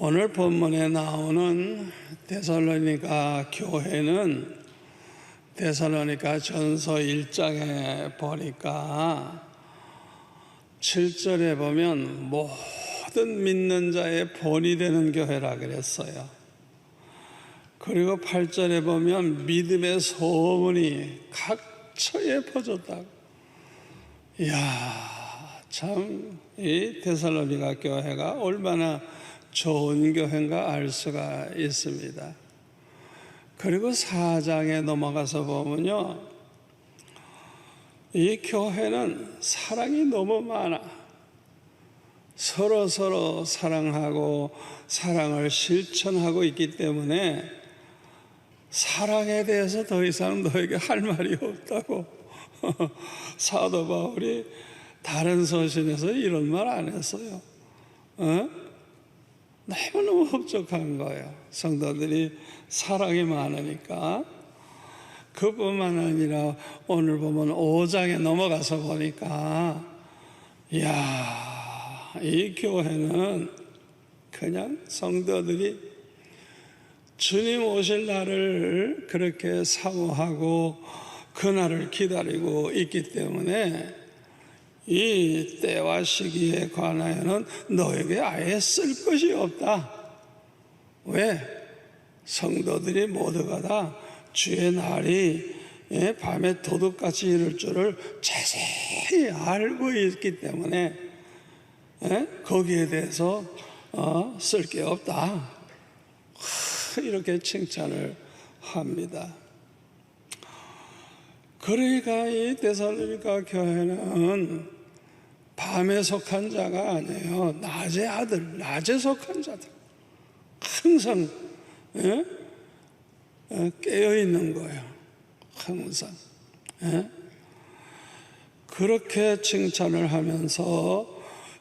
오늘 본문에 나오는 데살로니가 교회는 데살로니가 전서 1장에 보니까 7절에 보면 모든 믿는 자의 본이 되는 교회라 그랬어요. 그리고 8절에 보면 믿음의 소문이 각처에 퍼졌다고. 이야, 참 이 데살로니가 교회가 얼마나 좋은 교회인가 알 수가 있습니다. 그리고 4장에 넘어가서 보면요, 이 교회는 사랑이 너무 많아. 서로 사랑하고 사랑을 실천하고 있기 때문에 사랑에 대해서 더 이상 너에게 할 말이 없다고 사도 바울이 다른 서신에서 이런 말 안 했어요. 너무너무 흡족한 거예요. 성도들이 사랑이 많으니까. 그뿐만 아니라 오늘 보면 5장에 넘어가서 보니까 이야, 이 교회는 그냥 성도들이 주님 오실 날을 그렇게 사모하고 그날을 기다리고 있기 때문에 이 때와 시기에 관하여는 너에게 아예 쓸 것이 없다. 왜? 성도들이 모두가 다 주의 날이 밤에 도둑같이 이룰 줄을 자세히 알고 있기 때문에 거기에 대해서 쓸 게 없다. 이렇게 칭찬을 합니다. 그러니까 이 데살로니가 교회는 밤에 속한 자가 아니에요. 낮의 아들, 낮에 속한 자들. 항상 깨어 있는 거예요. 항상. 그렇게 칭찬을 하면서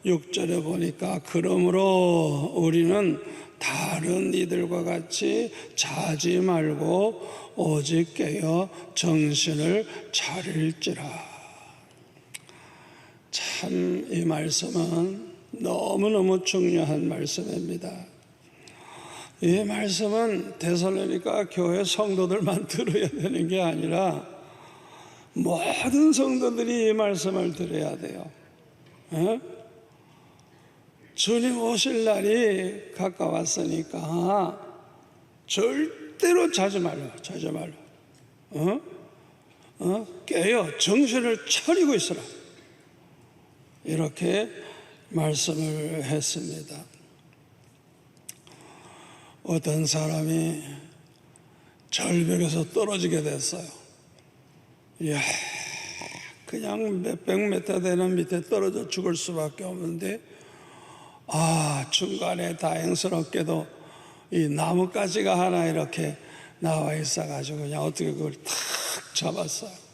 6절에 보니까 그러므로 우리는 다른 이들과 같이 자지 말고 오직 깨어 정신을 차릴지라. 참 이 말씀은 너무너무 중요한 말씀입니다. 이 말씀은 데살로니가 교회 성도들만 들어야 되는 게 아니라 모든 성도들이 이 말씀을 들어야 돼요. 주님 오실 날이 가까웠으니까 절대로 자지 말라. 깨어 정신을 차리고 있으라. 이렇게 말씀을 했습니다. 어떤 사람이 절벽에서 떨어지게 됐어요. 이야, 그냥 몇백 미터 되는 밑에 떨어져 죽을 수밖에 없는데, 중간에 다행스럽게도 이 나뭇가지가 하나 이렇게 나와 있어가지고 그냥 어떻게 그걸 탁 잡았어요.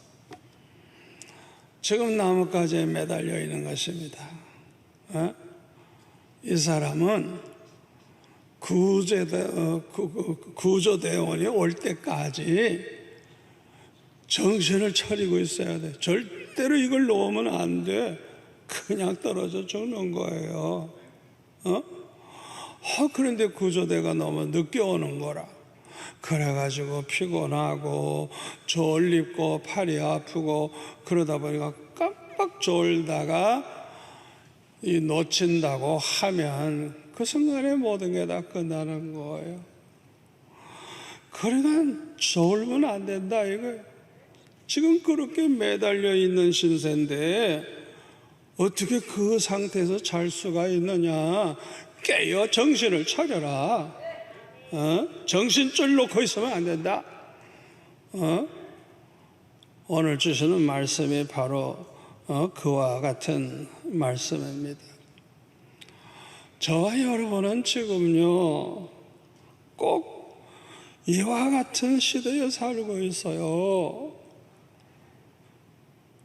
지금 나뭇가지에 매달려 있는 것입니다. 이 사람은 구조대원이 올 때까지 정신을 차리고 있어야 돼. 절대로 이걸 놓으면 안 돼. 그냥 떨어져 죽는 거예요. 그런데 구조대가 너무 늦게 오는 거라. 그래가지고 피곤하고 졸립고 팔이 아프고 그러다 보니까 깜빡 졸다가 이 놓친다고 하면 그 순간에 모든 게 다 끝나는 거예요. 그러니까 졸면 안 된다 이거예요. 지금 그렇게 매달려 있는 신세인데 어떻게 그 상태에서 잘 수가 있느냐. 깨어 정신을 차려라. 정신줄 놓고 있으면 안 된다. 오늘 주시는 말씀이 바로 그와 같은 말씀입니다. 저와 여러분은 지금요 꼭 이와 같은 시대에 살고 있어요.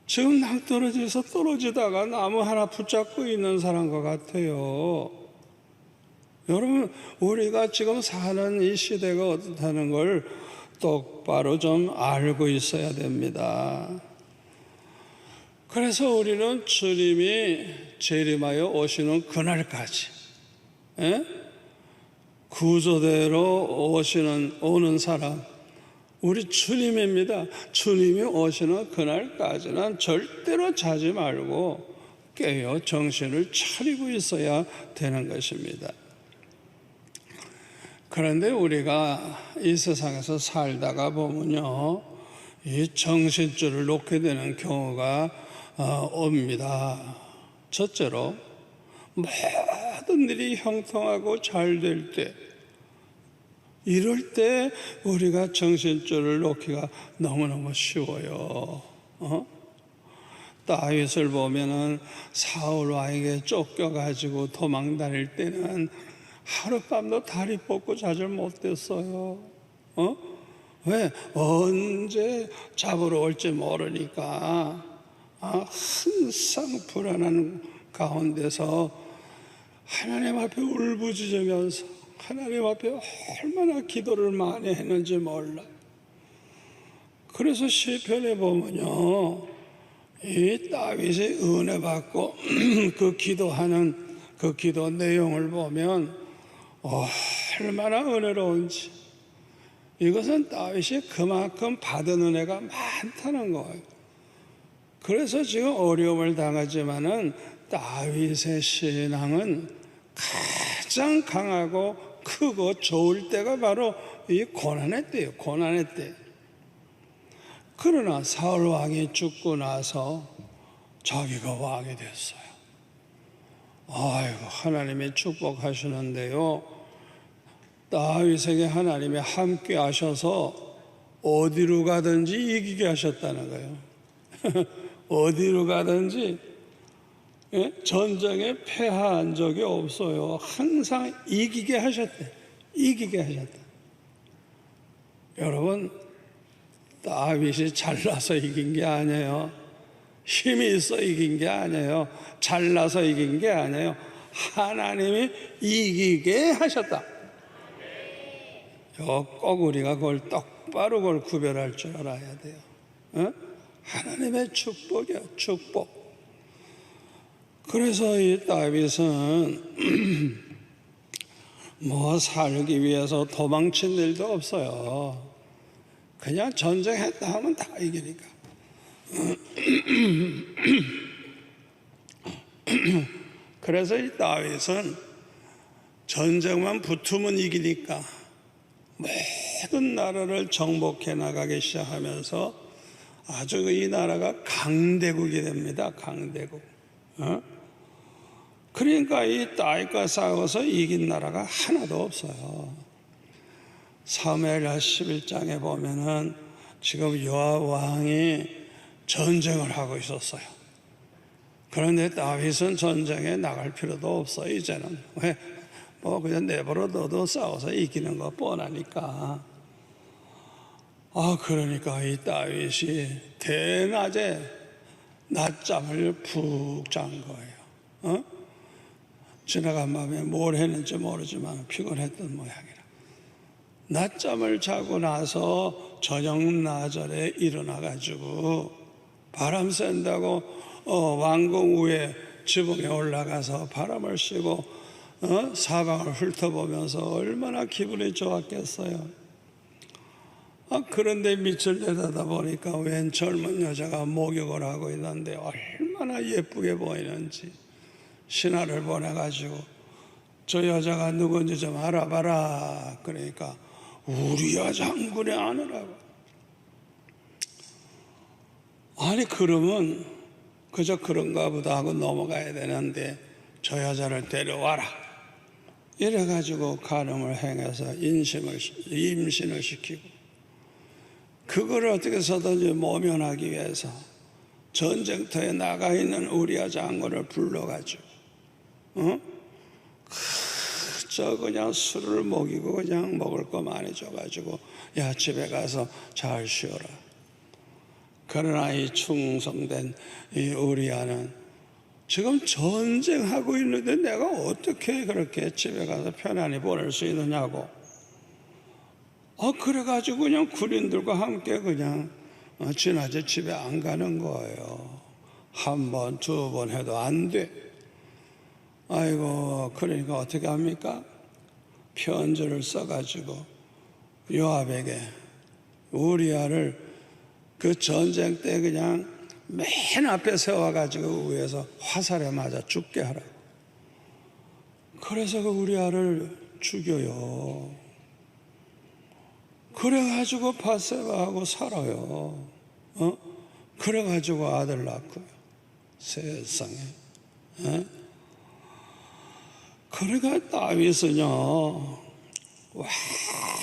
지금 낭떠러지에서 떨어지다가 나무 하나 붙잡고 있는 사람과 같아요. 여러분, 우리가 지금 사는 이 시대가 어떻다는 걸 똑바로 좀 알고 있어야 됩니다. 그래서 우리는 주님이 재림하여 오시는 그날까지 구조대로 오는 사람, 우리 주님입니다. 주님이 오시는 그날까지는 절대로 자지 말고 깨어 정신을 차리고 있어야 되는 것입니다. 그런데 우리가 이 세상에서 살다가 보면요, 이 정신줄을 놓게 되는 경우가 옵니다. 첫째로 모든 일이 형통하고 잘 될 때, 이럴 때 우리가 정신줄을 놓기가 너무너무 쉬워요. 다윗을 보면은 사울 왕에게 쫓겨가지고 도망 다닐 때는 하룻밤도 다리 뻗고 자질 못했어요. 왜? 언제 잡으러 올지 모르니까 항상 불안한 가운데서 하나님 앞에 울부짖으면서 하나님 앞에 얼마나 기도를 많이 했는지 몰라요. 그래서 시편에 보면요, 이 다윗이 은혜 받고 그 기도하는 그 기도 내용을 보면 얼마나 은혜로운지, 이것은 다윗이 그만큼 받은 은혜가 많다는 거예요. 그래서 지금 어려움을 당하지만은 다윗의 신앙은 가장 강하고 크고 좋을 때가 바로 이 고난의 때예요. 고난의 때. 그러나 사울 왕이 죽고 나서 자기가 왕이 됐어요. 아이고, 하나님이 축복하시는데요, 다윗에게 하나님이 함께 하셔서 어디로 가든지 이기게 하셨다는 거예요. 어디로 가든지 전쟁에 패한 적이 없어요. 항상 이기게 하셨대. 이기게 하셨대. 여러분, 다윗이 잘나서 이긴 게 아니에요. 힘이 있어 이긴 게 아니에요. 잘나서 이긴 게 아니에요. 하나님이 이기게 하셨다. 꼭 우리가 그걸 똑바로 그걸 구별할 줄 알아야 돼요. 하나님의 축복이야, 축복. 그래서 이 다윗은 뭐 살기 위해서 도망친 일도 없어요. 그냥 전쟁했다 하면 다 이기니까. 그래서 이 다윗은 전쟁만 붙으면 이기니까 모든 나라를 정복해 나가기 시작하면서 아주 이 나라가 강대국이 됩니다. 강대국. 그러니까 이 다윗과 싸워서 이긴 나라가 하나도 없어요. 사무엘하 11장에 보면은 지금 요압 왕이 전쟁을 하고 있었어요. 그런데 다윗은 전쟁에 나갈 필요도 없어. 이제는 왜? 뭐 그냥 내버려 둬도 싸워서 이기는 거 뻔하니까. 그러니까 이 다윗이 대낮에 낮잠을 푹 잔 거예요. 지나간 밤에 뭘 했는지 모르지만 피곤했던 모양이라. 낮잠을 자고 나서 저녁 나절에 일어나가지고 바람 쐰다고 왕궁 위에 지붕에 올라가서 바람을 쐬고 사방을 훑어보면서 얼마나 기분이 좋았겠어요. 그런데 밑을 내다다 보니까 웬 젊은 여자가 목욕을 하고 있는데 얼마나 예쁘게 보이는지 신하를 보내가지고 저 여자가 누군지 좀 알아봐라. 그러니까 우리야 장군의 아내라고. 아니 그러면 그저 그런가 보다 하고 넘어가야 되는데 저 여자를 데려와라. 이래가지고 간음을 행해서 임신을 시키고 그걸 어떻게 해서든지 모면하기 위해서 전쟁터에 나가 있는 우리야 장군을 불러가지고 그저 그냥 술을 먹이고 그냥 먹을 거 많이 줘가지고 야 집에 가서 잘 쉬어라. 그러나 이 충성된 이 우리야는 지금 전쟁하고 있는데 내가 어떻게 그렇게 집에 가서 편안히 보낼 수 있느냐고. 그래가지고 그냥 군인들과 함께 그냥 지나제 집에 안 가는 거예요. 한 번, 두 번 해도 안 돼. 아이고, 그러니까 어떻게 합니까? 편지를 써가지고 요압에게 우리아를 그 전쟁 때 그냥 맨 앞에 세워가지고 위에서 화살에 맞아 죽게 하라고. 그래서 그 우리아를 죽여요. 그래가지고 밧세바하고 살아요. 그래가지고 아들 낳고요. 세상에. 그러니까 다윗은요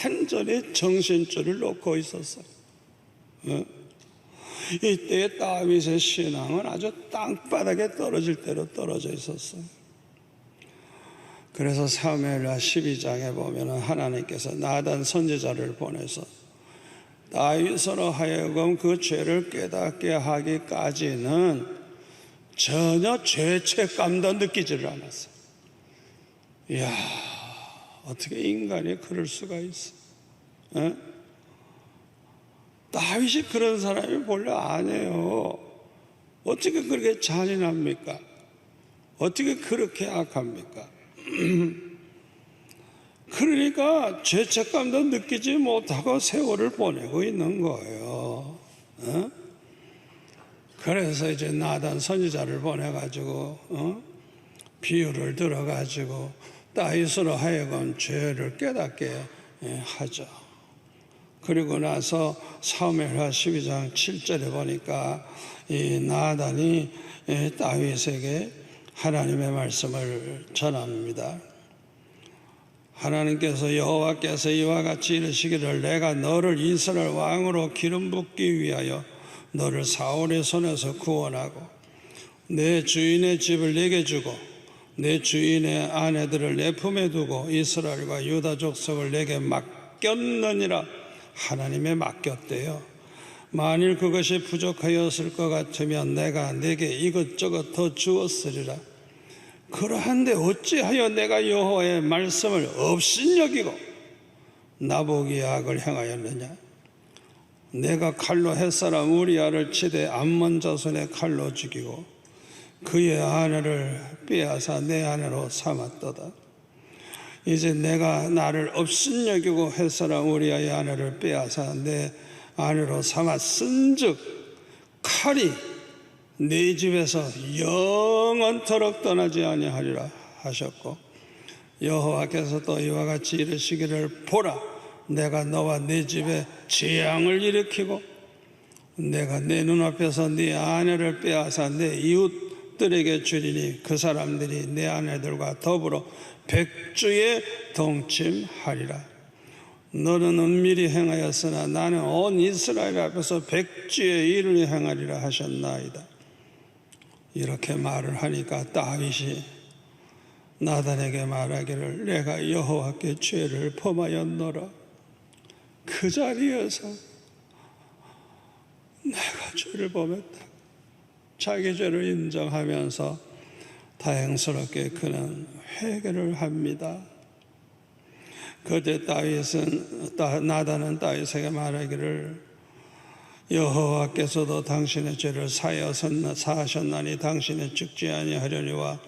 완전히 정신줄을 놓고 있었어요. 이때 다윗의 신앙은 아주 땅바닥에 떨어질 대로 떨어져 있었어요. 그래서 사무엘하 12장에 보면 하나님께서 나단 선지자를 보내서 다윗으로 하여금 그 죄를 깨닫게 하기까지는 전혀 죄책감도 느끼지를 않았어요. 이야, 어떻게 인간이 그럴 수가 있어? 다윗이 그런 사람이 본래 아니에요. 어떻게 그렇게 잔인합니까? 어떻게 그렇게 악합니까? 그러니까 죄책감도 느끼지 못하고 세월을 보내고 있는 거예요. 그래서 이제 나단 선지자를 보내가지고 비유를 들어가지고 다윗으로 하여금 죄를 깨닫게 하죠. 그리고 나서 사무엘하 12장 7절에 보니까 이 나단이 다윗에게 하나님의 말씀을 전합니다. 하나님께서 여호와께서 이와 같이 이르시기를 내가 너를 이스라엘 왕으로 기름 붓기 위하여 너를 사울의 손에서 구원하고 내 주인의 집을 내게 주고 내 주인의 아내들을 내 품에 두고 이스라엘과 유다 족속을 내게 맡겼느니라. 하나님에 맡겼대요. 만일 그것이 부족하였을 것 같으면 내가 내게 이것저것 더 주었으리라. 그러한데 어찌하여 내가 여호와의 말씀을 업신여기고 나보기의 악을 행하였느냐. 내가 칼로 햇사람 우리아를 치되 암몬 자손의 칼로 죽이고 그의 아내를 빼앗아 내 아내로 삼았도다. 이제 내가 나를 업신여기고 햇사람 우리아의 아내를 빼앗아 내 아내로 삼았은즉 칼이 네 집에서 영원토록 떠나지 아니하리라 하셨고 여호와께서 또 이와 같이 이르시기를 보라 내가 너와 네 집에 재앙을 일으키고 내가 내 눈앞에서 네 아내를 빼앗아 내 이웃들에게 주리니 그 사람들이 내 아내들과 더불어 백주에 동침하리라. 너는 은밀히 행하였으나 나는 온 이스라엘 앞에서 백주의 일을 행하리라 하셨나이다. 이렇게 말을 하니까 다윗이 나단에게 말하기를 내가 여호와께 죄를 범하였노라. 그 자리에서 내가 죄를 범했다. 자기 죄를 인정하면서 다행스럽게 그는 회개를 합니다. 그때 나단은 다윗에게 말하기를 여호와께서도 당신의 죄를 사하셨나니 당신은 죽지 아니하려니와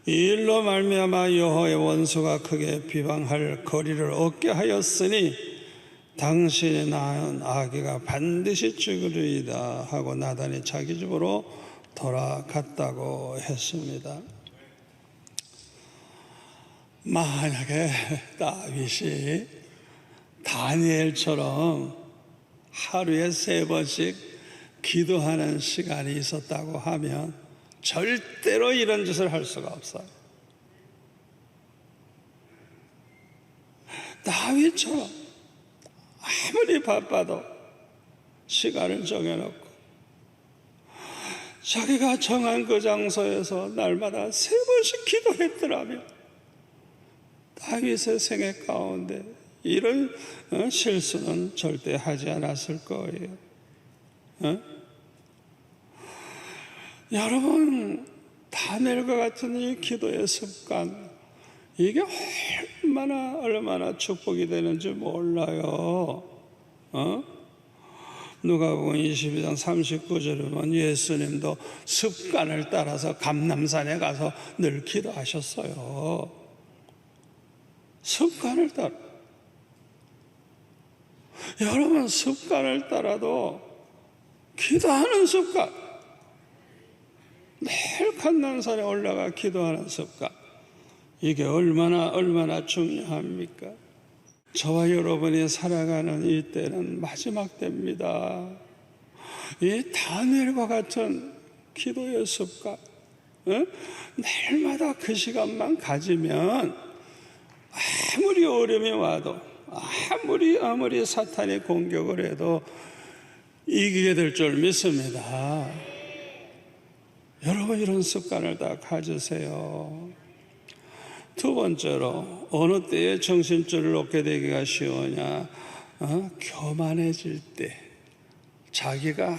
이 일로 말미암아 여호와의 원수가 크게 비방할 거리를 얻게 하였으니 당신이 낳은 아기가 반드시 죽으리이다 하고 나단이 자기 집으로 돌아갔다고 했습니다. 만약에 다윗이 다니엘처럼 하루에 3번씩 기도하는 시간이 있었다고 하면 절대로 이런 짓을 할 수가 없어요. 다윗처럼 아무리 바빠도 시간을 정해놓고 자기가 정한 그 장소에서 날마다 3번씩 기도했더라면 다윗의 생애 가운데 이런 실수는 절대 하지 않았을 거예요. 여러분, 다니엘과 같은 이 기도의 습관, 이게 얼마나 축복이 되는지 몰라요. 누가복음 22장 39절에 보면 예수님도 습관을 따라서 감람산에 가서 늘 기도하셨어요. 습관을 따라. 여러분, 습관을 따라도 기도하는 습관, 매일 감난산에 올라가 기도하는 습관, 이게 얼마나 중요합니까? 저와 여러분이 살아가는 이 때는 마지막 때입니다. 이 다니엘과 같은 기도의 습관, 매일마다 그 시간만 가지면 아무리 어려움이 와도, 아무리 사탄이 공격을 해도 이기게 될 줄 믿습니다. 여러분, 이런 습관을 다 가지세요. 두 번째로, 어느 때에 정신줄을 놓게 되기가 쉬우냐? 교만해질 때, 자기가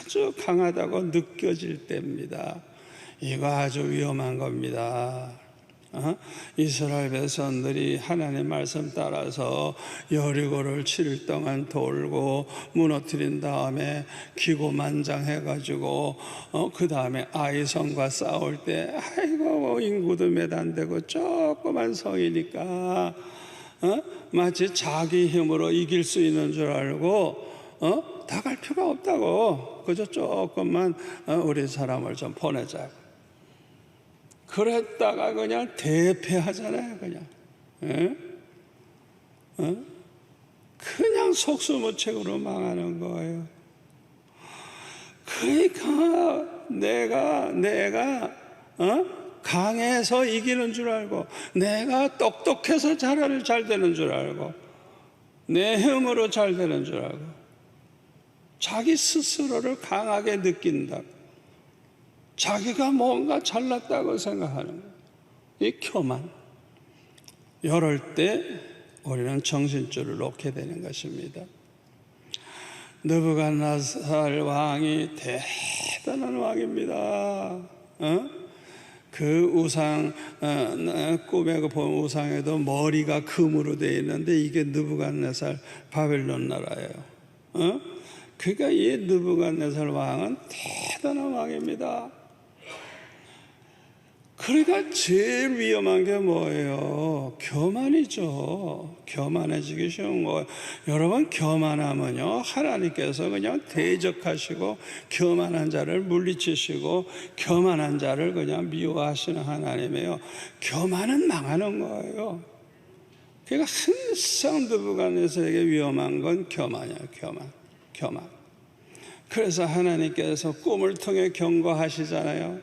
아주 강하다고 느껴질 때입니다. 이거 아주 위험한 겁니다. 이스라엘 백성들이 하나님 말씀 따라서 여리고를 7일 동안 돌고 무너뜨린 다음에 기고만장해가지고 그 다음에 아이성과 싸울 때 아이고 인구도 몇 안 되고 조그만 성이니까 마치 자기 힘으로 이길 수 있는 줄 알고 다 갈 필요가 없다고, 그저 조금만 우리 사람을 좀 보내자. 그랬다가 그냥 대패하잖아요. 그냥 속수무책으로 망하는 거예요. 그러니까 내가 강해서 이기는 줄 알고, 내가 똑똑해서 잘 되는 줄 알고, 내 힘으로 잘 되는 줄 알고, 자기 스스로를 강하게 느낀다. 자기가 뭔가 잘났다고 생각하는 거예요. 이 교만. 이럴 때 우리는 정신줄을 놓게 되는 것입니다. 느부갓네살 왕이 대단한 왕입니다. 그 우상, 꿈에 본 우상에도 머리가 금으로 되어 있는데 이게 느부갓네살 바벨론 나라예요. 그러니까 이 느부갓네살 왕은 대단한 왕입니다. 그러니까 제일 위험한 게 뭐예요? 교만이죠. 교만해지기 쉬운 거예요. 여러분, 교만하면요, 하나님께서 그냥 대적하시고 교만한 자를 물리치시고 교만한 자를 그냥 미워하시는 하나님이에요. 교만은 망하는 거예요. 그러니까 항상 느부갓네살에게 위험한 건 교만이에요. 교만. 그래서 하나님께서 꿈을 통해 경고하시잖아요.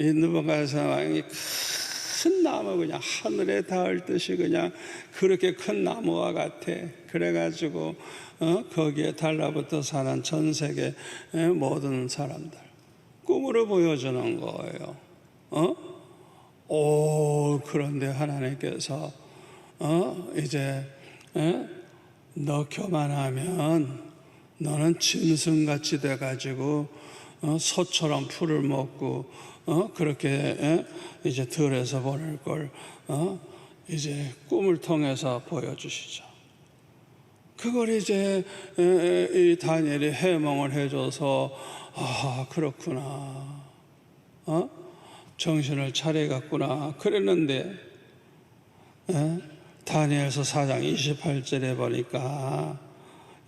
이 느부갓네살 왕이 큰 나무, 그냥 하늘에 닿을 듯이 그냥 그렇게 큰 나무와 같아. 그래가지고 거기에 달라붙어 사는 전 세계 모든 사람들 꿈으로 보여주는 거예요. 그런데 하나님께서 이제 너 교만하면 너는 짐승같이 돼가지고 소처럼 풀을 먹고 그렇게 이제 들에서 보낼 걸 이제 꿈을 통해서 보여주시죠. 그걸 이제 이 다니엘이 해몽을 해줘서 그렇구나, 정신을 차려갔구나 그랬는데 다니엘서 4장 28절에 보니까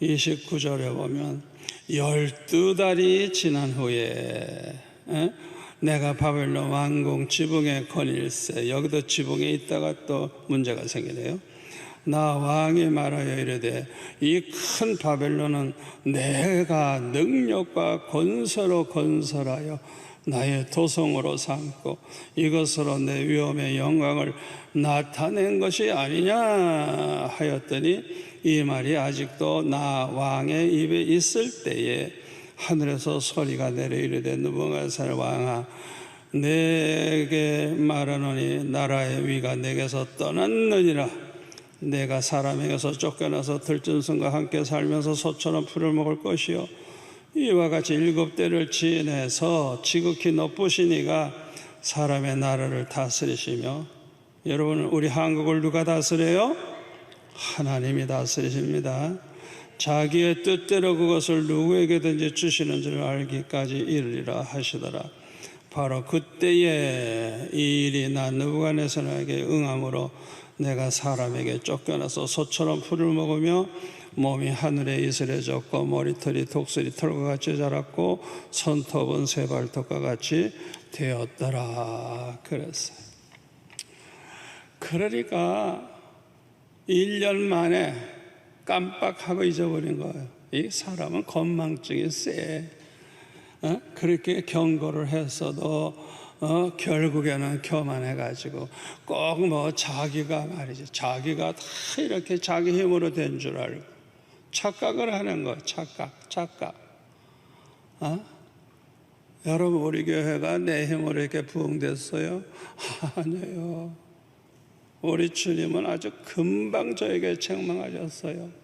29절에 보면 12달이 지난 후에 내가 바벨론 왕궁 지붕에 거닐세. 여기도 지붕에 있다가 또 문제가 생기네요. 나 왕이 말하여 이르되 이 큰 바벨론은 내가 능력과 권세로 건설하여 나의 도성으로 삼고 이것으로 내 위엄의 영광을 나타낸 것이 아니냐 하였더니 이 말이 아직도 나 왕의 입에 있을 때에 하늘에서 소리가 내려 이르되 느부갓네살 왕아, 내게 말하노니 나라의 위가 내게서 떠났느니라. 내가 사람에게서 쫓겨나서 들짐승과 함께 살면서 소처럼 풀을 먹을 것이요, 이와 같이 7대를 지내서 지극히 높으신 이가 사람의 나라를 다스리시며. 여러분, 우리 한국을 누가 다스려요? 하나님이 다스리십니다. 자기의 뜻대로 그것을 누구에게든지 주시는 줄 알기까지 이르리라 하시더라. 바로 그때에 이 일이 느부갓네살에게 응함으로 내가 사람에게 쫓겨나서 소처럼 풀을 먹으며 몸이 하늘에 이슬해졌고 머리털이 독수리 털과 같이 자랐고 손톱은 새발톱과 같이 되었더라 그랬어요. 그러니까 1년 만에 깜빡하고 잊어버린 거예요. 이 사람은 건망증이 세. 그렇게 경고를 했어도 결국에는 교만해가지고 꼭 뭐 자기가 말이지, 자기가 다 이렇게 자기 힘으로 된 줄 알고 착각을 하는 거예요. 착각. 여러분, 우리 교회가 내 힘으로 이렇게 부흥됐어요? 아니에요. 우리 주님은 아주 금방 저에게 책망하셨어요.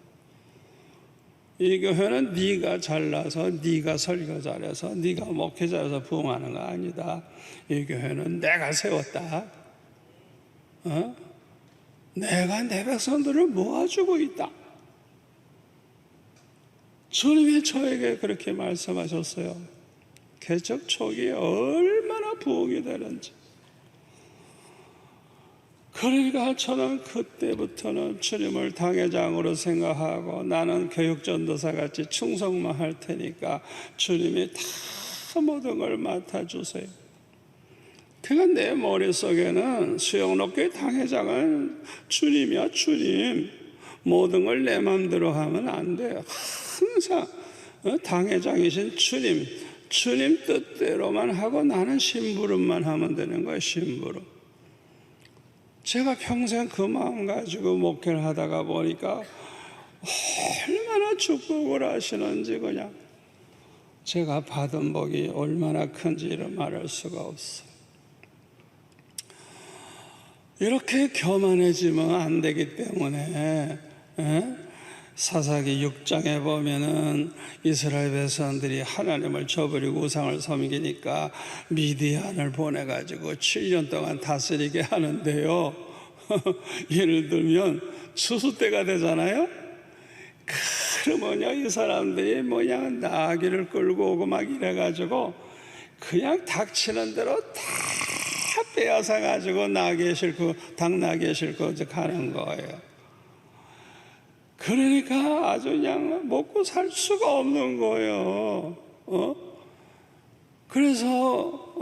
이 교회는 네가 잘나서, 네가 설교 잘해서, 네가 목회 잘해서 부흥하는 거 아니다. 이 교회는 내가 세웠다. 내가 내 백성들을 모아주고 있다. 주님이 저에게 그렇게 말씀하셨어요. 개척 초기에 얼마나 부흥이 되는지. 그러니까 저는 그때부터는 주님을 당회장으로 생각하고 나는 교육전도사같이 충성만 할 테니까 주님이 다 모든 걸 맡아주세요. 그러니까 내 머릿속에는 수영록교회 당회장은 주님이야, 주님. 모든 걸 내 마음대로 하면 안 돼요. 항상 당회장이신 주님 뜻대로만 하고 나는 심부름만 하면 되는 거예요, 심부름. 제가 평생 그 마음 가지고 목회를 하다가 보니까 얼마나 축복을 하시는지 그냥 제가 받은 복이 얼마나 큰지를 말할 수가 없어요. 이렇게 교만해지면 안 되기 때문에 사사기 6장에 보면은 이스라엘 백성들이 하나님을 저버리고 우상을 섬기니까 미디안을 보내가지고 7년 동안 다스리게 하는데요. 예를 들면 추수 때가 되잖아요. 그러면요, 이 사람들이 뭐냐 나귀를 끌고 오고 막 이래가지고 그냥 닥치는 대로 다 빼앗아 가지고 나귀에 싣고 당나귀에 싣고 이제 가는 거예요. 그러니까 아주 그냥 먹고 살 수가 없는 거예요. 그래서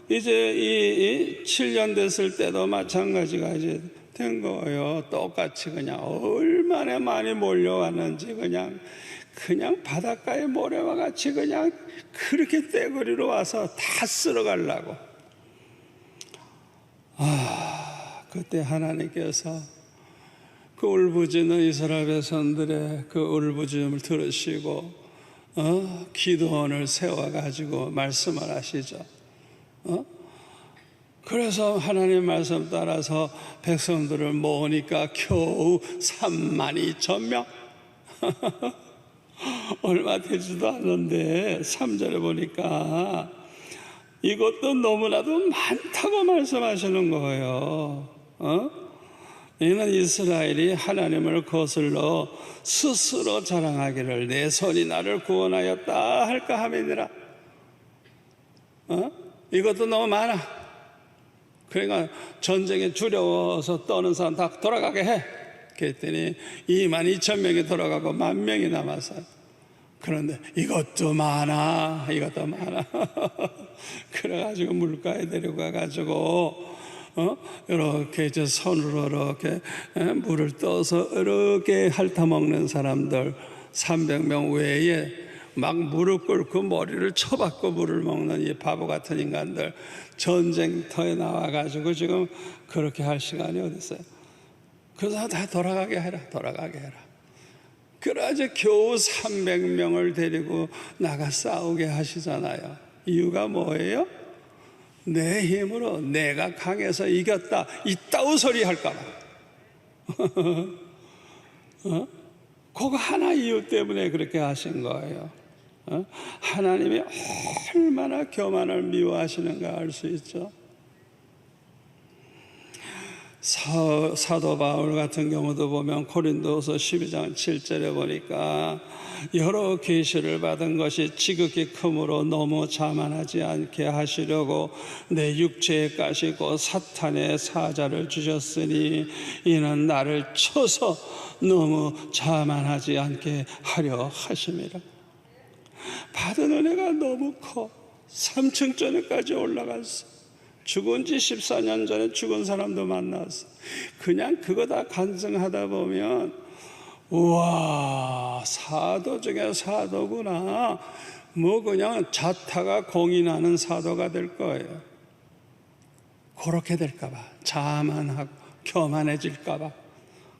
이제 이 7년 됐을 때도 마찬가지가 이제 된 거예요. 똑같이 그냥 얼마나 많이 몰려왔는지 그냥 바닷가에 모래와 같이 그냥 그렇게 떼거리로 와서 다 쓸어가려고. 그때 하나님께서 그 울부짖는 이스라엘 백성들의 그 울부짖음을 들으시고 기도원을 세워가지고 말씀을 하시죠. 그래서 하나님 말씀 따라서 백성들을 모으니까 겨우 32,000명 얼마 되지도 않는데 3절에 보니까 이것도 너무나도 많다고 말씀하시는 거예요. 이는 이스라엘이 하나님을 거슬러 스스로 자랑하기를 내 손이 나를 구원하였다 할까 함이니라. 이것도 너무 많아. 그러니까 전쟁에 두려워서 떠는 사람 다 돌아가게 해. 그랬더니 22,000명이 돌아가고 10,000명이 남았어요. 그런데 이것도 많아. 그래가지고 물가에 데려가가지고 이렇게 이제 손으로 이렇게 물을 떠서 이렇게 핥아 먹는 사람들 300명 외에 막 무릎 꿇고 머리를 쳐박고 물을 먹는 이 바보 같은 인간들 전쟁터에 나와가지고 지금 그렇게 할 시간이 어디 있어요? 그래서 다 돌아가게 해라. 그래야지 겨우 300명을 데리고 나가 싸우게 하시잖아요. 이유가 뭐예요? 내 힘으로 내가 강해서 이겼다 이따우 소리 할까봐. 그거 하나 이유 때문에 그렇게 하신 거예요. 하나님이 얼마나 교만을 미워하시는가 알 수 있죠. 사도 바울 같은 경우도 보면 고린도서 12장 7절에 보니까 여러 계시를 받은 것이 지극히 크므로 너무 자만하지 않게 하시려고 내 육체에 까시고 사탄의 사자를 주셨으니 이는 나를 쳐서 너무 자만하지 않게 하려 하심이라. 받은 은혜가 너무 커 3층 전에까지 올라갔어. 죽은 지 14년 전에 죽은 사람도 만났어. 그냥 그거 다 간증하다 보면 우와, 사도 중에 사도구나. 뭐 그냥 자타가 공인하는 사도가 될 거예요. 그렇게 될까봐, 자만하고 교만해질까봐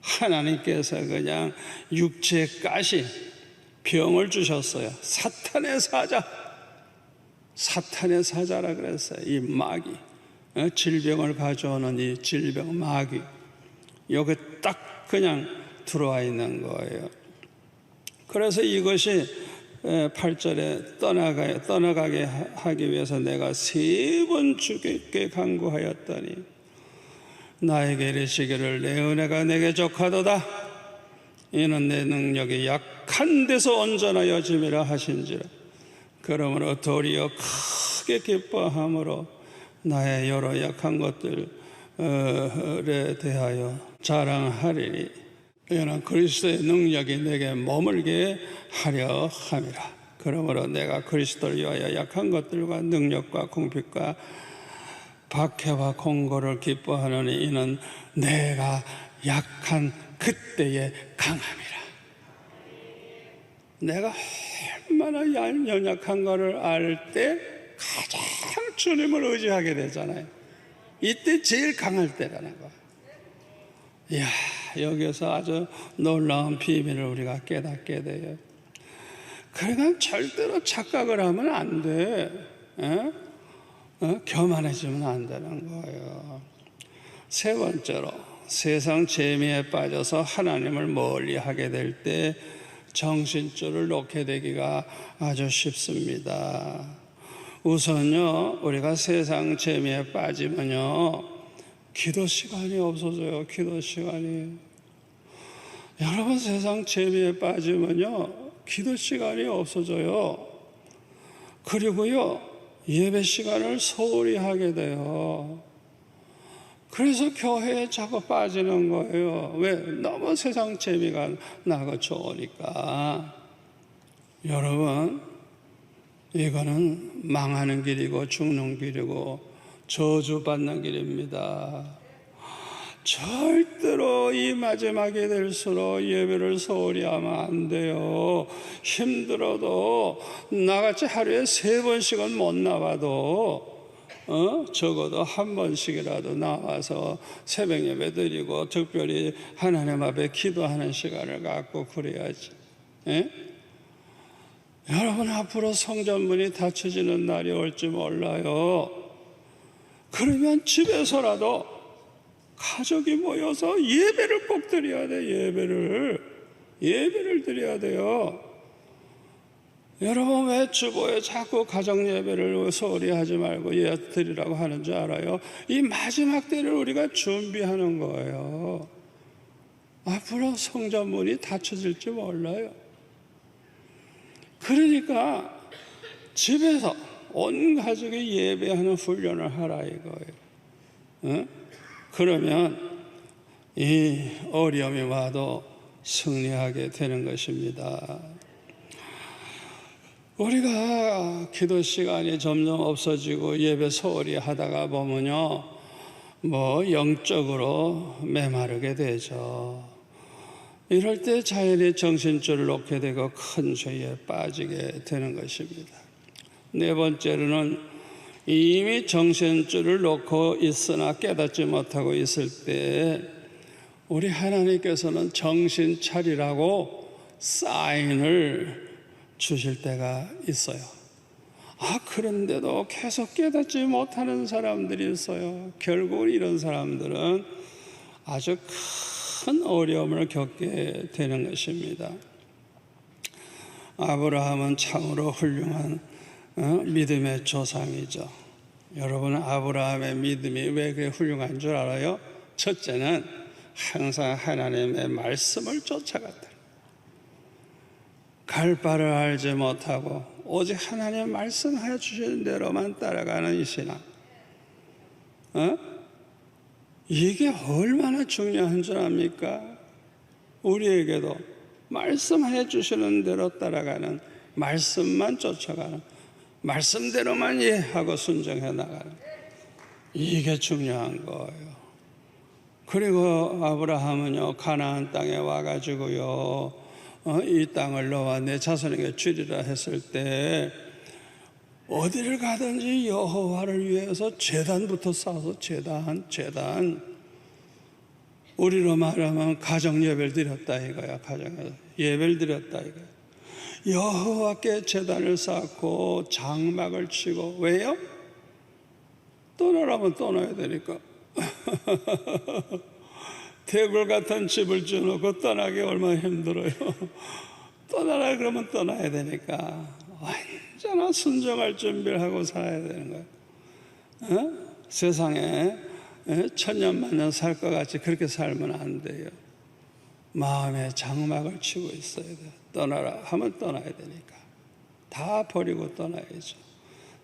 하나님께서 그냥 육체에 가시 병을 주셨어요. 사탄의 사자, 사탄의 사자라 그랬어요. 이 마귀, 질병을 가져오는 이 질병 마귀, 여기 딱 그냥 들어와 있는 거예요. 그래서 이것이 8절에 떠나가게 하기 위해서 내가 3번 주께 간구하였더니 나에게 이르시기를 내 은혜가 내게 족하도다. 이는 내 능력이 약한 데서 온전하여 짐이라 하신지라. 그러므로 도리어 크게 기뻐함으로 나의 여러 약한 것들에 대하여 자랑하리니 이는 그리스도의 능력이 내게 머물게 하려 함이라. 그러므로 내가 그리스도를 위하여 약한 것들과 능력과 궁핍과 박해와 공고를 기뻐하노니 이는 내가 약한 그때에 강함이라. 내가 얼마나 연약한 것을 알 때 가장 주님을 의지하게 되잖아요. 이때 제일 강할 때라는 거야. 이야, 여기서 아주 놀라운 비밀을 우리가 깨닫게 돼요. 그러니까 절대로 착각을 하면 안 돼. 교만해지면 안 되는 거예요. 3번째로 세상 재미에 빠져서 하나님을 멀리 하게 될 때 정신줄을 놓게 되기가 아주 쉽습니다. 우선요, 우리가 세상 재미에 빠지면요, 기도 시간이 없어져요. 기도 시간이. 여러분, 세상 재미에 빠지면요, 기도 시간이 없어져요. 그리고요, 예배 시간을 소홀히 하게 돼요. 그래서 교회에 자꾸 빠지는 거예요. 왜? 너무 세상 재미가 나고 좋으니까. 여러분, 이거는 망하는 길이고 죽는 길이고 저주받는 길입니다. 절대로 이 마지막이 될수록 예배를 소홀히 하면 안 돼요. 힘들어도 나같이 하루에 3번씩은 못 나와도 적어도 1번씩이라도 나와서 새벽 예배 드리고 특별히 하나님 앞에 기도하는 시간을 갖고 그래야지. 예? 여러분, 앞으로 성전문이 닫혀지는 날이 올지 몰라요. 그러면 집에서라도 가족이 모여서 예배를 꼭 드려야 돼. 예배를 드려야 돼요. 여러분, 왜 주보에 자꾸 가정 예배를 소홀히 하지 말고 예배 드리라고 하는 줄 알아요? 이 마지막 때를 우리가 준비하는 거예요. 앞으로 성전문이 닫혀질지 몰라요. 그러니까 집에서 온 가족이 예배하는 훈련을 하라 이거예요. 응? 그러면 이 어려움이 와도 승리하게 되는 것입니다. 우리가 기도 시간이 점점 없어지고 예배 소홀히 하다가 보면요, 뭐 영적으로 메마르게 되죠. 이럴 때 자연히 정신줄을 놓게 되고 큰 죄에 빠지게 되는 것입니다. 4번째로는 이미 정신줄을 놓고 있으나 깨닫지 못하고 있을 때 우리 하나님께서는 정신 차리라고 사인을 주실 때가 있어요. 그런데도 계속 깨닫지 못하는 사람들이 있어요. 결국 이런 사람들은 아주 큰 어려움을 겪게 되는 것입니다. 아브라함은 참으로 훌륭한 믿음의 조상이죠. 여러분, 아브라함의 믿음이 왜 그렇게 훌륭한 줄 알아요? 첫째는 항상 하나님의 말씀을 쫓아갔다. 갈 바를 알지 못하고 오직 하나님 말씀해 주시는 대로만 따라가는 이 신앙, 이게 얼마나 중요한 줄 압니까? 우리에게도 말씀해 주시는 대로 따라가는, 말씀만 쫓아가는, 말씀대로만 이해하고 순종해 나가는, 이게 중요한 거예요. 그리고 아브라함은요, 가나안 땅에 와가지고요, 이 땅을 너와 내 자손에게 주리라 했을 때 어디를 가든지 여호와를 위해서 제단부터 쌓아서, 제단, 우리로 말하면 가정 예배를 드렸다 이거야. 가정 예배를 드렸다 이거야. 여호와께 제단을 쌓고 장막을 치고. 왜요? 떠나라면 떠나야 되니까. 대굴 같은 집을 주놓고 떠나기 얼마나 힘들어요. 떠나라 그러면 떠나야 되니까 완전한 순종할 준비를 하고 살아야 되는 거예요. 세상에 천년만년 살 것 같이 그렇게 살면 안 돼요. 마음에 장막을 치고 있어야 돼요. 떠나라 하면 떠나야 되니까 다 버리고 떠나야죠.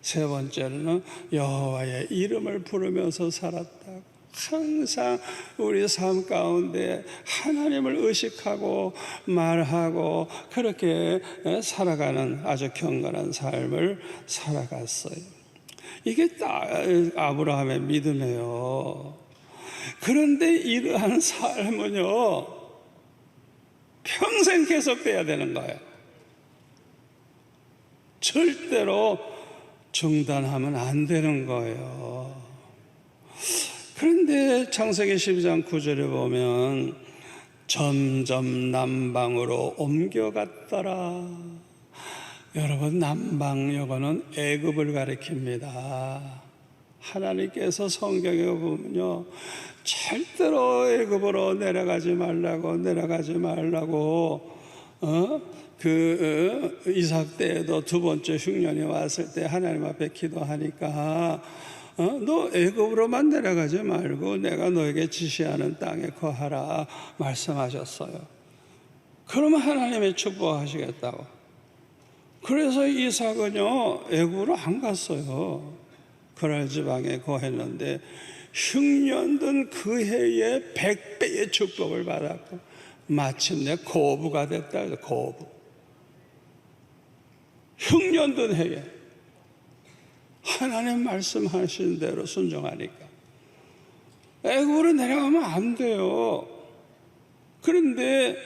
세 번째로는 여호와의 이름을 부르면서 살았다. 항상 우리 삶 가운데 하나님을 의식하고 말하고 그렇게 살아가는 아주 경건한 삶을 살아갔어요. 이게 딱 아브라함의 믿음이에요. 그런데 이러한 삶은요, 평생 계속돼야 되는 거예요. 절대로 중단하면 안 되는 거예요. 그런데 창세기 12장 9절에 보면 점점 남방으로 옮겨갔더라. 여러분, 남방 요거는 애굽을 가리킵니다. 하나님께서 성경에 보면요, 절대로 애굽으로 내려가지 말라고 이삭 때에도 두 번째 흉년이 왔을 때 하나님 앞에 기도하니까 너 애굽으로만 내려가지 말고 내가 너에게 지시하는 땅에 거하라 말씀하셨어요. 그러면 하나님이 축복하시겠다고. 그래서 이삭은요, 애굽으로 안 갔어요. 그랄 지방에 거했는데 흉년된 그 해에 100배의 축복을 받았고 마침내 고부가 됐다. 고부. 흉년된 해에 하나님 말씀하신 대로 순종하니까. 애굽으로 내려가면 안 돼요. 그런데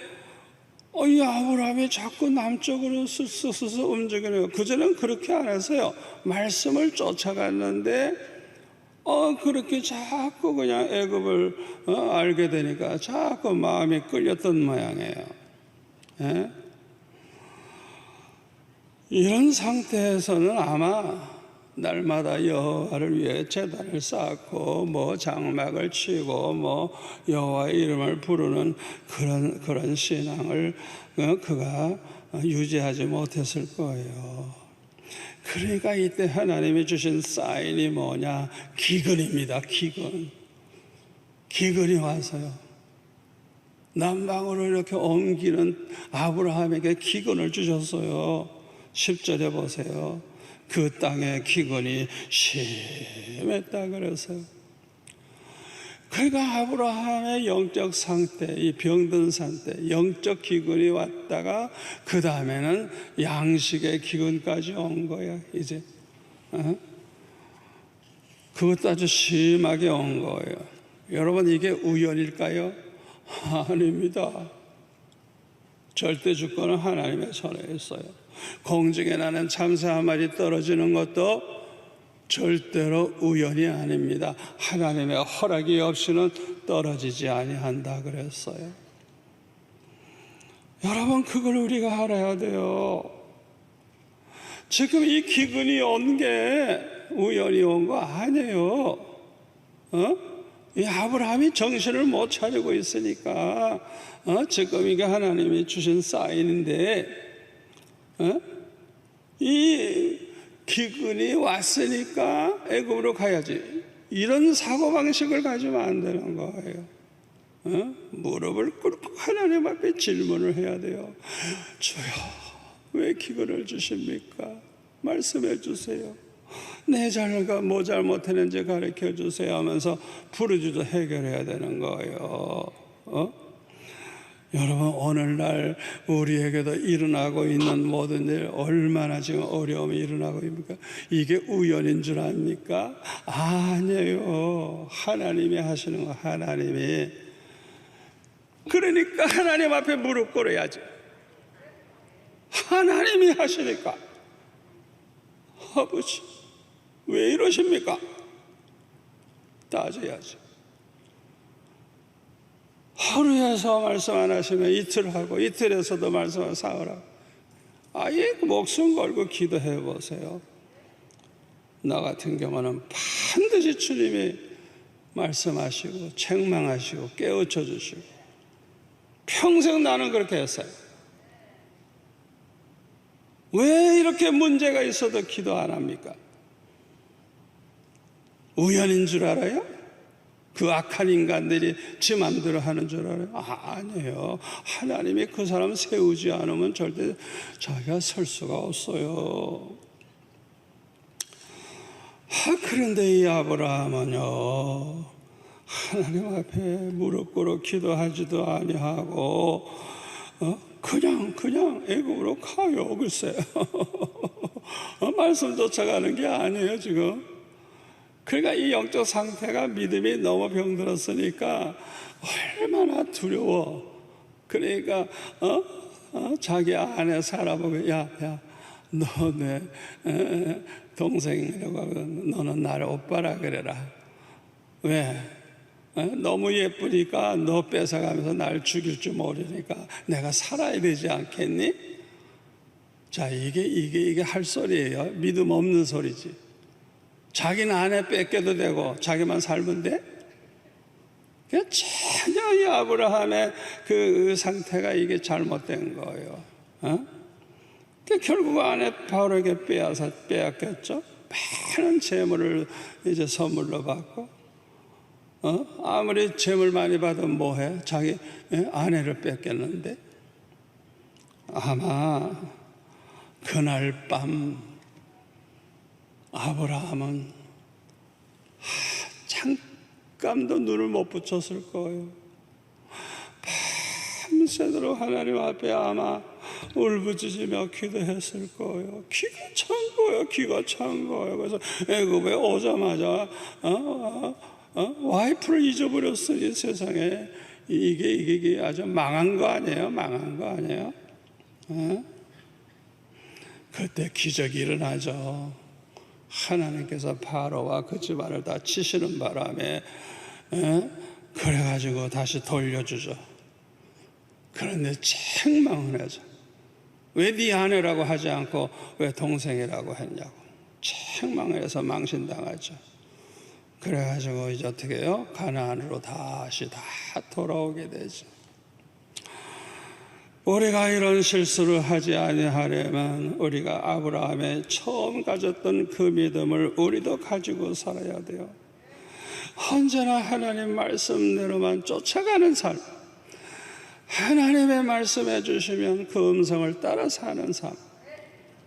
이 아브라함이 자꾸 남쪽으로 스스스 움직이네요. 그전엔 그렇게 안 했어요. 말씀을 쫓아갔는데 그렇게 자꾸 그냥 애굽을 알게 되니까 자꾸 마음이 끌렸던 모양이에요. 예? 이런 상태에서는 아마 날마다 여호와를 위해 제단을 쌓고 장막을 치고 여호와의 이름을 부르는 그런 신앙을 그가 유지하지 못했을 거예요. 그러니까 이때 하나님이 주신 사인이 뭐냐? 기근입니다. 기근이 와서요, 남방으로 이렇게 옮기는 아브라함에게 기근을 주셨어요. 10절에 보세요. 그 땅의 기근이 심했다 그랬어요. 그러니까 아브라함의 영적 상태, 이 병든 상태, 영적 기근이 왔다가 그 다음에는 양식의 기근까지 온 거야. 이제 그것도 아주 심하게 온 거예요. 여러분, 이게 우연일까요? 아닙니다. 절대 주권은 하나님의 손에 있어요. 공중에 나는 참새 한 마리 떨어지는 것도 절대로 우연이 아닙니다. 하나님의 허락이 없이는 떨어지지 아니한다 그랬어요. 여러분, 그걸 우리가 알아야 돼요. 지금 이 기근이 온 게 우연히 온 거 아니에요. 이 아브라함이 정신을 못 차리고 있으니까 지금 이게 하나님이 주신 사인인데, 이 기근이 왔으니까 애굽으로 가야지, 이런 사고방식을 가지면 안 되는 거예요. 무릎을 꿇고 하나님 앞에 질문을 해야 돼요. 주여, 왜 기근을 주십니까? 말씀해 주세요. 내 자녀가 뭐 잘못했는지 가르쳐 주세요 하면서 부르짖어 해결해야 되는 거예요. 여러분, 오늘날 우리에게도 일어나고 있는 모든 일 얼마나 지금 어려움이 일어나고 있습니까? 이게 우연인 줄 압니까? 아니에요. 하나님이 하시는 거, 하나님이. 그러니까 하나님 앞에 무릎 꿇어야지. 하나님이 하시니까. 아버지, 왜 이러십니까? 따져야지. 하루에서 말씀 안 하시면 이틀 하고, 이틀에서도 말씀을 사흘하고, 아예 목숨 걸고 기도해 보세요. 나 같은 경우는 반드시 주님이 말씀하시고 책망하시고 깨우쳐 주시고, 평생 나는 그렇게 했어요. 왜 이렇게 문제가 있어도 기도 안 합니까? 우연인 줄 알아요? 그 악한 인간들이 지 맘대로 하는 줄 알아요? 아니에요. 하나님이 그 사람 세우지 않으면 절대 자기가 설 수가 없어요. 그런데 이 아브라함은요, 하나님 앞에 무릎 꿇어 기도하지도 아니하고 그냥 애굽으로 가요. 글쎄요. 말씀 쫓아가는 게 아니에요 지금. 그러니까 이 영적 상태가, 믿음이 너무 병들었으니까 얼마나 두려워. 그러니까 자기 아내 살아보고, 야 너 내 동생이라고 하거든. 너는 나를 오빠라 그래라. 왜? 너무 예쁘니까 너 뺏어가면서 날 죽일 줄 모르니까 내가 살아야 되지 않겠니? 자, 이게 할 소리예요. 믿음 없는 소리지. 자기는 아내 뺏겨도 되고 자기만 살면 돼? 전혀 이 아브라함의 그 상태가 이게 잘못된 거예요. 결국 아내 바로에게 빼앗겼죠. 많은 재물을 이제 선물로 받고, 아무리 재물 많이 받으면 뭐해? 자기 아내를 뺏겼는데, 아마 그날 밤 아브라함은 잠깐도 눈을 못 붙였을 거예요. 밤새도록 하나님 앞에 아마 울부짖으며 기도했을 거예요. 기가 찬 거예요. 그래서 애굽에 오자마자 와이프를 잊어버렸으니 세상에 이게 아주 망한 거 아니에요? 망한 거 아니에요? 그때 기적이 일어나죠. 하나님께서 바로와 그 집안을 다 치시는 바람에 그래가지고 다시 돌려주죠. 그런데 책망을 하죠. 왜 네 아내라고 하지 않고 왜 동생이라고 했냐고 책망을 해서 망신당하죠. 그래가지고 이제 어떻게 해요? 가나안으로 다시 다 돌아오게 되죠. 우리가 이런 실수를 하지 아니하려면 우리가 아브라함의 처음 가졌던 그 믿음을 우리도 가지고 살아야 돼요. 언제나 하나님 말씀대로만 쫓아가는 삶, 하나님의 말씀해 주시면 그 음성을 따라 사는 삶,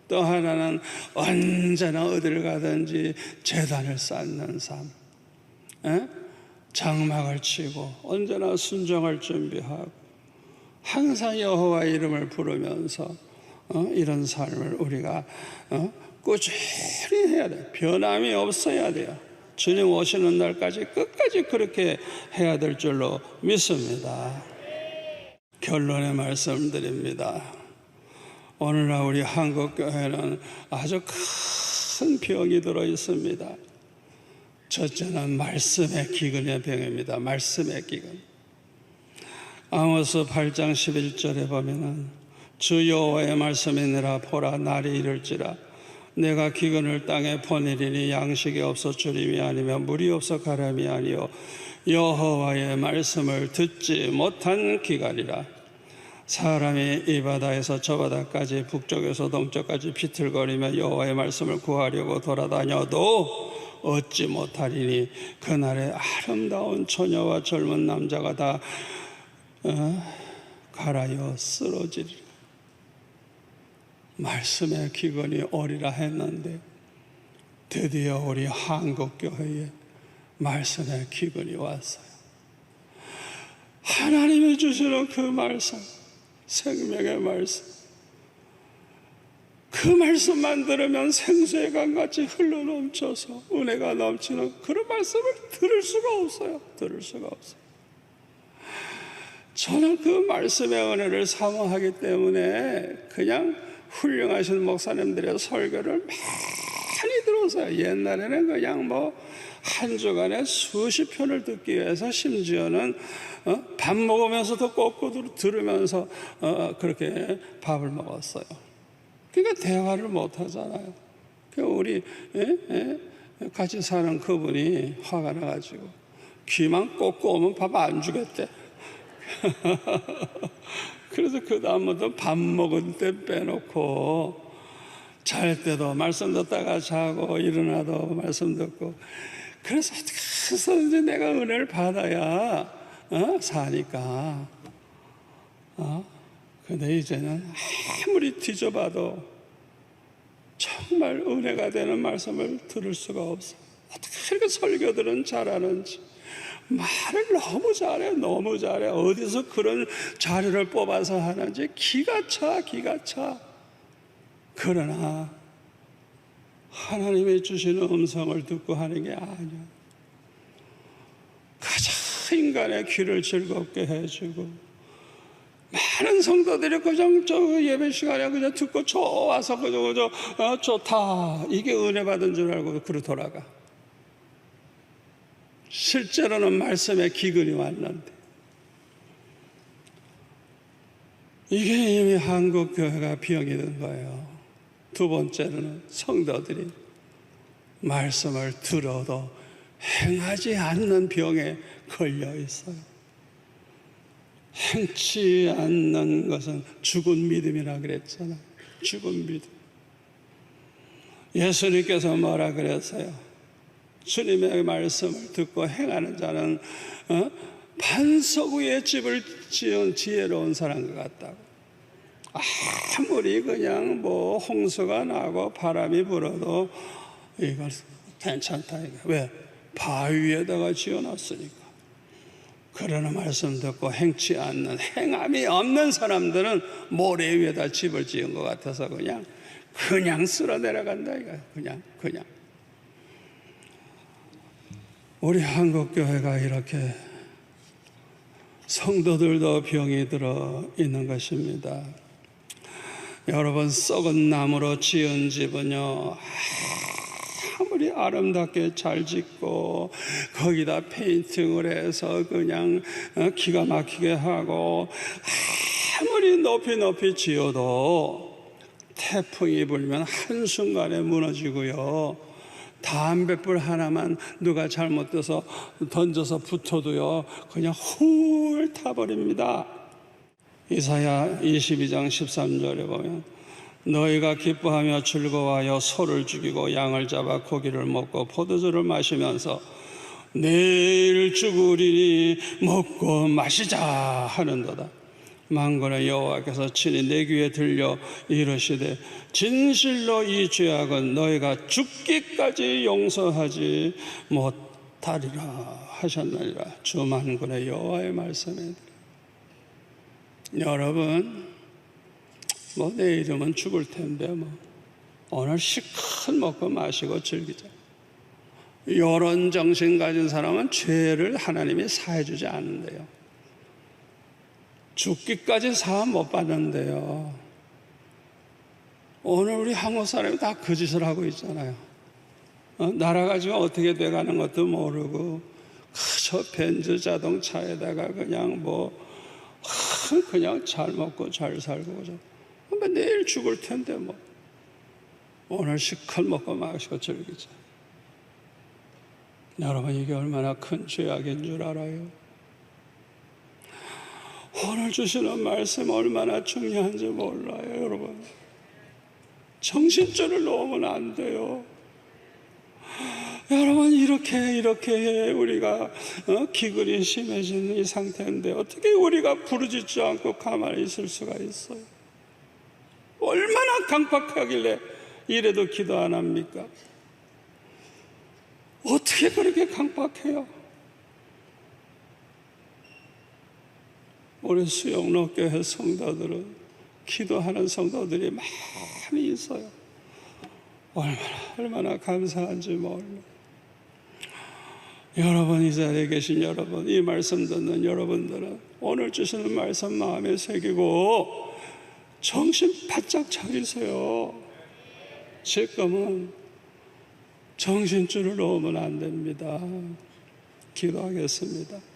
또 하나는 언제나 어디를 가든지 제단을 쌓는 삶, 장막을 치고 언제나 순종할 준비하고 항상 여호와 이름을 부르면서 이런 삶을 우리가 꾸준히 해야 돼요. 변함이 없어야 돼요. 주님 오시는 날까지 끝까지 그렇게 해야 될 줄로 믿습니다. 결론의 말씀드립니다. 오늘날 우리 한국교회는 아주 큰 병이 들어 있습니다. 첫째는 말씀의 기근의 병입니다. 말씀의 기근. 아모스 8장 11절에 보면은 주 여호와의 말씀이니라 보라 날이 이를지라 내가 기근을 땅에 보내리니 양식이 없어 주림이 아니며 물이 없어 가람이 아니요 여호와의 말씀을 듣지 못한 기간이라. 사람이 이 바다에서 저 바다까지 북쪽에서 동쪽까지 비틀거리며 여호와의 말씀을 구하려고 돌아다녀도 얻지 못하리니 그날에 아름다운 처녀와 젊은 남자가 다 갈아여 쓰러지리라. 말씀의 기근이 오리라 했는데 드디어 우리 한국교회에 말씀의 기근이 왔어요. 하나님이 주시는 그 말씀, 생명의 말씀, 그 말씀만 들으면 생수의 강같이 흘러넘쳐서 은혜가 넘치는 그런 말씀을 들을 수가 없어요. 들을 수가 없어요. 저는 그 말씀의 은혜를 사모하기 때문에 그냥 훌륭하신 목사님들의 설교를 많이 들었어요. 옛날에는 그냥 한 주간에 수십 편을 듣기 위해서 심지어는 밥 먹으면서도 거꾸로 들으면서 그렇게 밥을 먹었어요. 그러니까 대화를 못 하잖아요. 우리 같이 사는 그분이 화가 나가지고 귀만 꽂고 오면 밥 안 주겠대. 그래서 그 다음부터 밥 먹은 때 빼놓고 잘 때도 말씀 듣다가 자고 일어나도 말씀 듣고, 그래서 어떻게 해서든지 내가 은혜를 받아야 사니까. 근데 이제는 아무리 뒤져봐도 정말 은혜가 되는 말씀을 들을 수가 없어. 어떻게 이렇게 설교들은 잘하는지. 말을 너무 잘해, 너무 잘해. 어디서 그런 자료를 뽑아서 하는지 기가 차, 기가 차. 그러나 하나님이 주시는 음성을 듣고 하는 게 아니야. 가장 인간의 귀를 즐겁게 해주고, 많은 성도들이 그냥 예배 시간에 그냥 듣고 좋아서 그저 좋다, 이게 은혜 받은 줄 알고 그로 돌아가. 실제로는 말씀의 기근이 왔는데, 이게 이미 한국 교회가 병이 든 거예요. 두 번째로는 성도들이 말씀을 들어도 행하지 않는 병에 걸려 있어요. 행치 않는 것은 죽은 믿음이라 그랬잖아요. 죽은 믿음. 예수님께서 뭐라 그랬어요? 주님의 말씀을 듣고 행하는 자는 반석 위에 집을 지은 지혜로운 사람과 같다고. 아무리 그냥 홍수가 나고 바람이 불어도 이거 괜찮다. 왜? 바위 위에다가 지어놨으니까. 그러나 말씀 듣고 행치 않는, 행함이 없는 사람들은 모래 위에다 집을 지은 것 같아서 그냥 쓸어 내려간다 이거야. 그냥. 우리 한국교회가 이렇게 성도들도 병이 들어 있는 것입니다. 여러분, 썩은 나무로 지은 집은요, 아무리 아름답게 잘 짓고 거기다 페인팅을 해서 그냥 기가 막히게 하고 아무리 높이 지어도 태풍이 불면 한순간에 무너지고요, 담뱃불 하나만 누가 잘못 던져서 붙어도요 그냥 훌 타버립니다. 이사야 22장 13절에 보면 너희가 기뻐하며 즐거워하여 소를 죽이고 양을 잡아 고기를 먹고 포도주를 마시면서 내일 죽으리니 먹고 마시자 하는도다. 만군의 여호와께서 친히 내 귀에 들려 이르시되 진실로 이 죄악은 너희가 죽기까지 용서하지 못하리라 하셨느니라. 주 만군의 여호와의 말씀입니다. 여러분, 내일이면 죽을 텐데 오늘 시큰 먹고 마시고 즐기자. 이런 정신 가진 사람은 죄를 하나님이 사해주지 않는데요. 죽기까지 사함 못 받는데요. 오늘 우리 한국 사람이 다 그 짓을 하고 있잖아요. 나라 가지고 어떻게 돼가는 것도 모르고 저 벤츠 자동차에다가 그냥 잘 먹고 잘 살고 내일 죽을 텐데 오늘 시컬 먹고 마시고 즐기자. 여러분, 이게 얼마나 큰 죄악인 줄 알아요? 오늘 주시는 말씀 얼마나 중요한지 몰라요, 여러분. 정신줄을 놓으면 안 돼요. 여러분, 이렇게 우리가 기근이 심해진 이 상태인데 어떻게 우리가 부르짖지 않고 가만히 있을 수가 있어요? 얼마나 강박하길래 이래도 기도 안 합니까? 어떻게 그렇게 강박해요? 우리 수영로교회 성도들은 기도하는 성도들이 많이 있어요. 얼마나 감사한지 몰라요. 여러분, 이 자리에 계신 여러분, 이 말씀 듣는 여러분들은 오늘 주시는 말씀 마음에 새기고 정신 바짝 차리세요. 지금은 정신줄을 놓으면 안 됩니다. 기도하겠습니다.